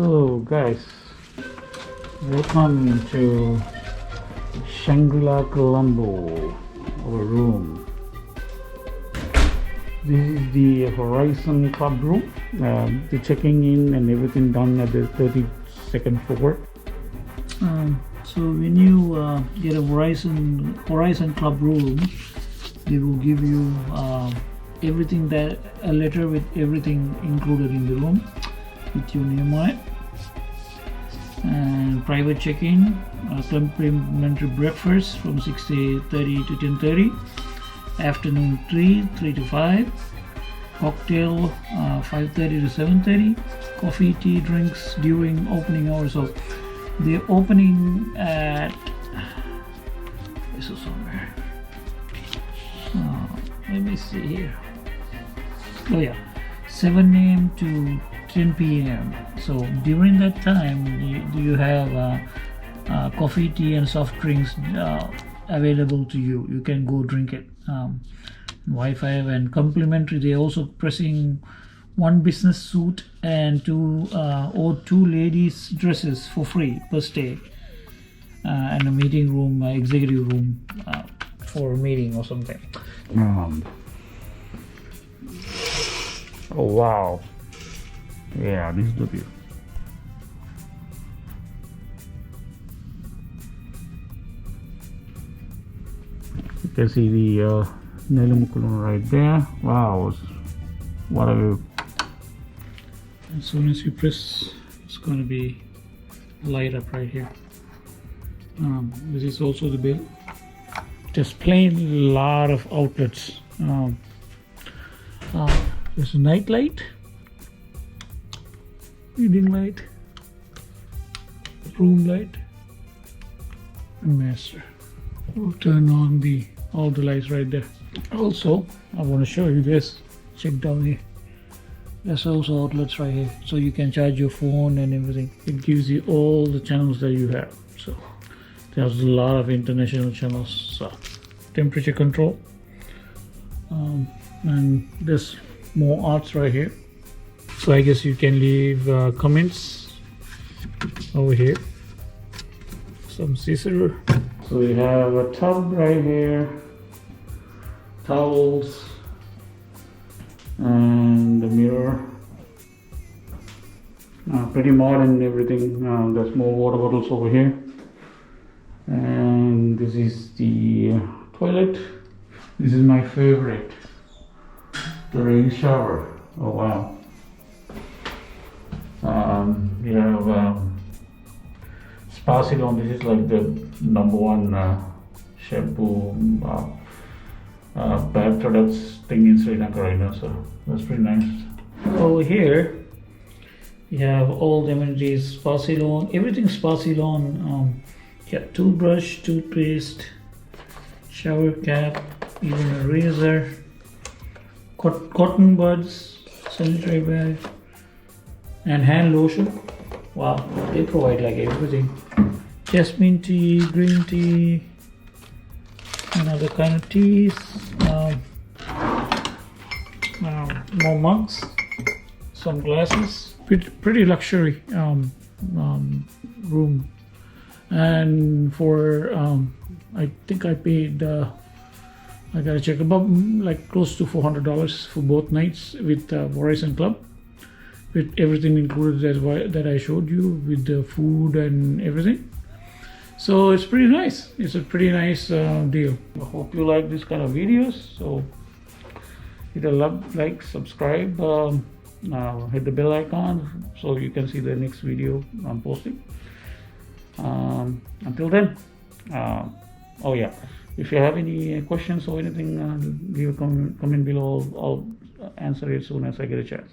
So guys, welcome to Shangrila Colombo, our room. This is the Horizon Club room. The checking in and everything done at the 32nd floor. So when you get a Horizon Club room, they will give you everything, that a letter with everything included in the room with your name on it, and private check-in, complimentary breakfast from 6:30 to 10:30, afternoon 3 to 5, cocktail 5:30 to 7:30, coffee, tea, drinks during opening hours. So the opening at this is somewhere. Let me see here. Oh yeah, 7 a.m. to 10 p.m. So during that time you have coffee, tea and soft drinks available to you. You can go drink it. Wi-Fi and complimentary. They also pressing 1 business suit and 2 ladies dresses for free per stay, and a meeting room, executive room for a meeting or something. Oh wow, yeah, this is the view. You can see the Nelamukulum right there. Wow, what a view. As soon as you press, it's going to be light up right here. This is also the bill. Just plain lot of outlets. There's a night light, reading light, room light, and master. We'll turn on all the lights right there. Also, I want to show you this. Check down here. There's also outlets right here, so you can charge your phone and everything. It gives you all the channels that you have. So there's a lot of international channels. So temperature control, and there's more arts right here. So I guess you can leave comments over here. Some scissor. So we have a tub right here, towels, and the mirror. Pretty modern everything. There's more water bottles over here, and this is the toilet. This is my favorite, the rain shower. Oh wow. You have Spa Ceylon. This is like the #1 shampoo bag products thing in Sri Lanka right now, so that's pretty nice. Over here you have all the amenities, Spa Ceylon, everything Spa Ceylon. Yeah, toothbrush, toothpaste, shower cap, even a razor, cotton buds, sanitary bag, and hand lotion. Wow, they provide like everything. Jasmine tea, green tea, and other kind of teas. More mugs, some glasses. Pretty luxury room. And for I think I paid I gotta check, about like close to $400 for both nights with Horizon Club, with everything included that I showed you, with the food and everything. So it's pretty nice. It's a pretty nice deal. I hope you like this kind of videos. So hit a like, subscribe, hit the bell icon so you can see the next video I'm posting. Until then, oh yeah, if you have any questions or anything, leave a comment below. I'll answer it as soon as I get a chance.